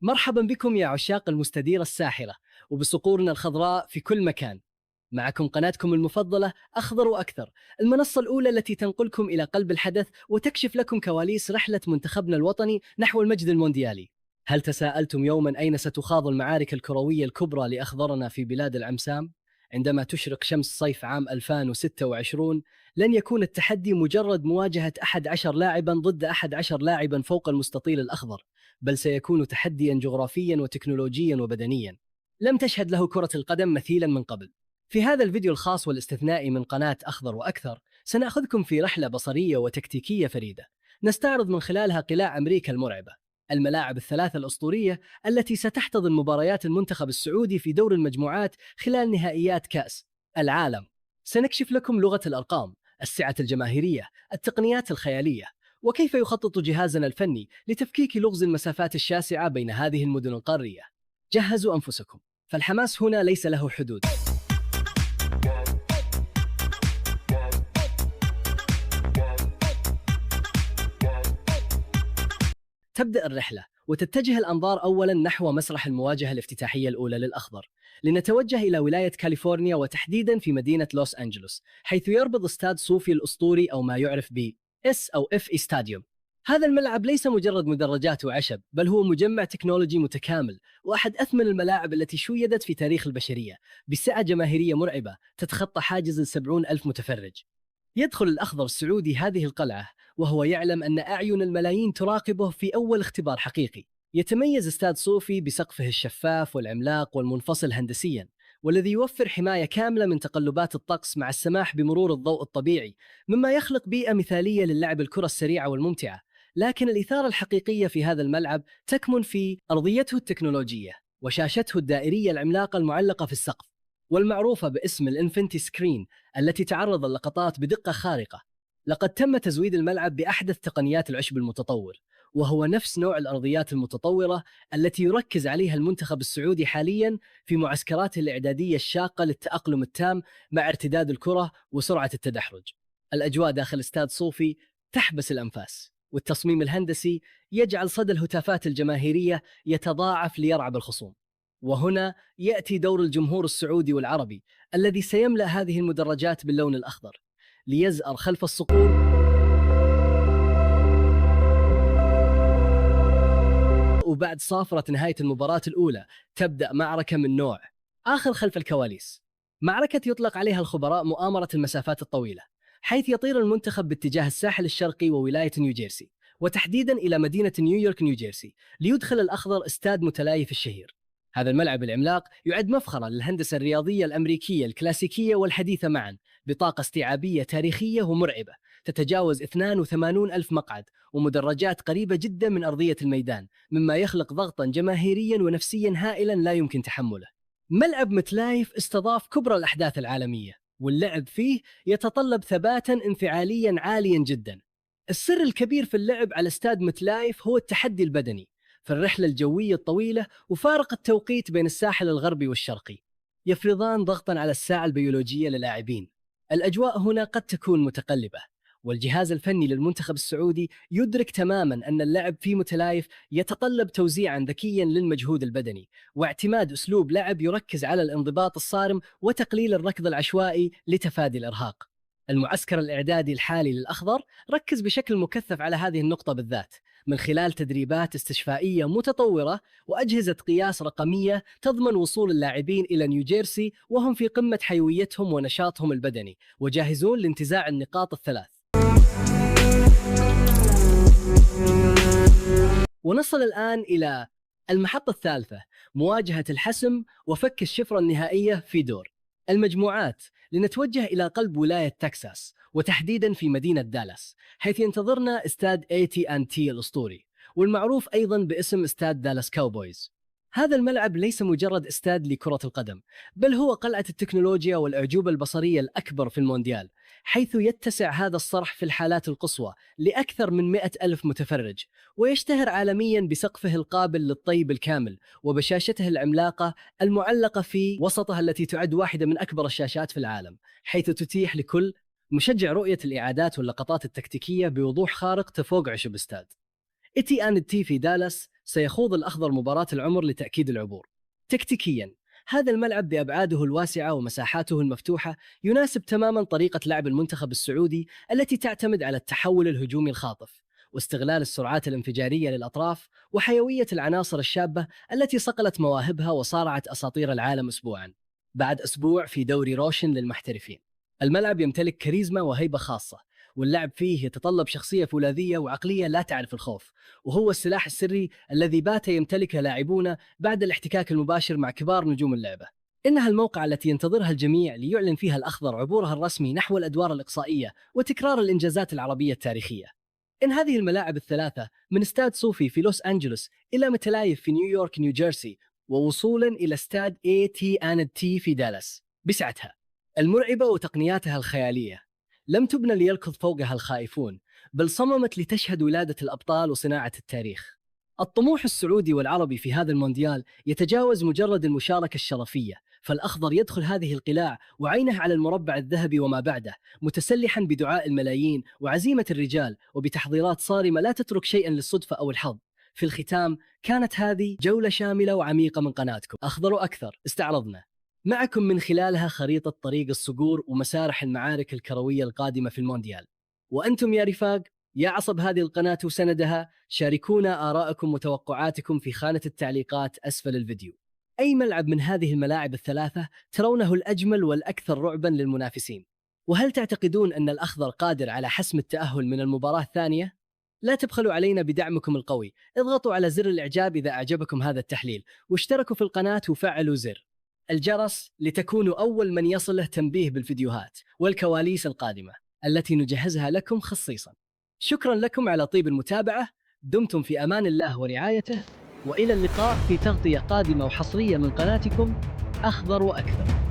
مرحبا بكم يا عشاق المستديرة الساحرة وبصقورنا الخضراء في كل مكان. معكم قناتكم المفضلة أخضر وأكثر، المنصة الأولى التي تنقلكم إلى قلب الحدث وتكشف لكم كواليس رحلة منتخبنا الوطني نحو المجد المونديالي. هل تساءلتم يوما أين ستخاض المعارك الكروية الكبرى لأخضرنا في بلاد العمسام؟ عندما تشرق شمس صيف عام 2026 لن يكون التحدي مجرد مواجهة 11 لاعبا ضد 11 لاعبا فوق المستطيل الأخضر، بل سيكون تحديا جغرافيا وتكنولوجيا وبدنيا لم تشهد له كرة القدم مثيلا من قبل. في هذا الفيديو الخاص والاستثنائي من قناة أخضر وأكثر سنأخذكم في رحلة بصرية وتكتيكية فريدة، نستعرض من خلالها قلاع أمريكا المرعبة، الملاعب الثلاثة الأسطورية التي ستحتضن مباريات المنتخب السعودي في دور المجموعات خلال نهائيات كأس العالم. سنكشف لكم لغة الأرقام، السعة الجماهيرية، التقنيات الخيالية، وكيف يخطط جهازنا الفني لتفكيك لغز المسافات الشاسعة بين هذه المدن القارية. جهزوا أنفسكم، فالحماس هنا ليس له حدود. تبدأ الرحلة وتتجه الأنظار أولاً نحو مسرح المواجهة الافتتاحية الأولى للأخضر، لنتوجه إلى ولاية كاليفورنيا وتحديداً في مدينة لوس أنجلوس، حيث يربط استاد صوفي الأسطوري أو ما يعرف ب اس أو اف ستاديوم. هذا الملعب ليس مجرد مدرجات وعشب، بل هو مجمع تكنولوجي متكامل وأحد أثمن الملاعب التي شيدت في تاريخ البشرية، بسعة جماهيرية مرعبة تتخطى حاجز 70,000 متفرج. يدخل الأخضر السعودي هذه القلعة وهو يعلم أن أعين الملايين تراقبه في أول اختبار حقيقي. يتميز استاد صوفي بسقفه الشفاف والعملاق والمنفصل هندسياً، والذي يوفر حماية كاملة من تقلبات الطقس مع السماح بمرور الضوء الطبيعي، مما يخلق بيئة مثالية للعب الكرة السريعة والممتعة. لكن الإثارة الحقيقية في هذا الملعب تكمن في أرضيته التكنولوجية وشاشته الدائرية العملاقة المعلقة في السقف، والمعروفة باسم الانفينيتي سكرين، التي تعرض اللقطات بدقة خارقة. لقد تم تزويد الملعب بأحدث تقنيات العشب المتطور، وهو نفس نوع الأرضيات المتطورة التي يركز عليها المنتخب السعودي حالياً في معسكراته الإعدادية الشاقة للتأقلم التام مع ارتداد الكرة وسرعة التدحرج. الأجواء داخل استاد صوفي تحبس الأنفاس، والتصميم الهندسي يجعل صدى الهتافات الجماهيرية يتضاعف ليرعب الخصوم. وهنا يأتي دور الجمهور السعودي والعربي الذي سيملأ هذه المدرجات باللون الأخضر، ليزأر خلف الصقور. وبعد صافرة نهاية المباراة الأولى تبدأ معركة من نوع آخر خلف الكواليس، معركة يطلق عليها الخبراء مؤامرة المسافات الطويلة، حيث يطير المنتخب باتجاه الساحل الشرقي وولاية نيوجيرسي، وتحديداً إلى مدينة نيويورك نيوجيرسي، ليدخل الأخضر استاد متلايف الشهير. هذا الملعب العملاق يعد مفخرة للهندسة الرياضية الأمريكية الكلاسيكية والحديثة معاً، بطاقة استيعابية تاريخية ومرعبة تتجاوز 82 ألف مقعد، ومدرجات قريبة جدا من أرضية الميدان، مما يخلق ضغطا جماهيريا ونفسيا هائلا لا يمكن تحمله. ملعب متلايف استضاف كبرى الأحداث العالمية، واللعب فيه يتطلب ثباتا انفعاليا عاليا جدا. السر الكبير في اللعب على استاد متلايف هو التحدي البدني في الرحلة الجوية الطويلة، وفارق التوقيت بين الساحل الغربي والشرقي يفرضان ضغطا على الساعة البيولوجية للاعبين. الأجواء هنا قد تكون متقلبة، والجهاز الفني للمنتخب السعودي يدرك تماما أن اللعب في متلايف يتطلب توزيعا ذكيا للمجهود البدني، واعتماد أسلوب لعب يركز على الانضباط الصارم وتقليل الركض العشوائي لتفادي الإرهاق. المعسكر الإعدادي الحالي للأخضر ركز بشكل مكثف على هذه النقطة بالذات، من خلال تدريبات استشفائية متطورة وأجهزة قياس رقمية تضمن وصول اللاعبين إلى نيوجيرسي وهم في قمة حيويتهم ونشاطهم البدني، وجاهزون لانتزاع النقاط الثلاث. ونصل الآن إلى المحطة الثالثة، مواجهة الحسم وفك الشفرة النهائية في دور المجموعات، لنتوجه إلى قلب ولاية تكساس، وتحديداً في مدينة دالاس، حيث ينتظرنا استاد AT&T الأسطوري، والمعروف أيضاً باسم استاد دالاس كاوبويز. هذا الملعب ليس مجرد استاد لكرة القدم، بل هو قلعة التكنولوجيا والأعجوبة البصرية الأكبر في المونديال، حيث يتسع هذا الصرح في الحالات القصوى لأكثر من 100 ألف متفرج، ويشتهر عالمياً بسقفه القابل للطي بالكامل وبشاشته العملاقة المعلقة في وسطها التي تعد واحدة من أكبر الشاشات في العالم، حيث تتيح لكل مشجع رؤية الإعادات واللقطات التكتيكية بوضوح خارق تفوق عشب استاد. إتي آن تي في دالاس سيخوض الأخضر مباراة العمر لتأكيد العبور. تكتيكياً، هذا الملعب بأبعاده الواسعة ومساحاته المفتوحة يناسب تماماً طريقة لعب المنتخب السعودي التي تعتمد على التحول الهجومي الخاطف واستغلال السرعات الانفجارية للأطراف وحيوية العناصر الشابة التي صقلت مواهبها وصارعت أساطير العالم أسبوعاً بعد أسبوع في دوري روشن للمحترفين. الملعب يمتلك كاريزما وهيبة خاصة، واللعب فيه يتطلب شخصية فولاذية وعقلية لا تعرف الخوف، وهو السلاح السري الذي بات يمتلكه لاعبون بعد الاحتكاك المباشر مع كبار نجوم اللعبة. إنها الموقع التي ينتظرها الجميع ليعلن فيها الأخضر عبورها الرسمي نحو الأدوار الإقصائية وتكرار الإنجازات العربية التاريخية. إن هذه الملاعب الثلاثة من استاد صوفي في لوس أنجلوس إلى متلايف في نيويورك نيوجيرسي ووصولاً إلى استاد AT أند تي في دالاس بسعتها المرعبة وتقنياتها الخيالية لم تبنى ليركض فوقها الخائفون، بل صممت لتشهد ولادة الأبطال وصناعة التاريخ. الطموح السعودي والعربي في هذا المونديال يتجاوز مجرد المشاركة الشرفية، فالأخضر يدخل هذه القلاع وعينه على المربع الذهبي وما بعده، متسلحا بدعاء الملايين وعزيمة الرجال وبتحضيرات صارمة لا تترك شيئا للصدفة أو الحظ. في الختام، كانت هذه جولة شاملة وعميقة من قناتكم أخضر وأكثر. استعرضنا معكم من خلالها خريطة طريق الصقور ومسارح المعارك الكروية القادمة في المونديال. وأنتم يا رفاق، يا عصب هذه القناة وسندها، شاركونا آراءكم وتوقعاتكم في خانة التعليقات أسفل الفيديو. أي ملعب من هذه الملاعب الثلاثة ترونه الأجمل والأكثر رعباً للمنافسين؟ وهل تعتقدون أن الأخضر قادر على حسم التأهل من المباراة الثانية؟ لا تبخلوا علينا بدعمكم القوي، اضغطوا على زر الإعجاب إذا أعجبكم هذا التحليل، واشتركوا في القناة وفعلوا زر الجرس لتكونوا أول من يصله تنبيه بالفيديوهات والكواليس القادمة التي نجهزها لكم خصيصا. شكرا لكم على طيب المتابعة، دمتم في أمان الله ورعايته، وإلى اللقاء في تغطية قادمة وحصرية من قناتكم أخضر وأكثر.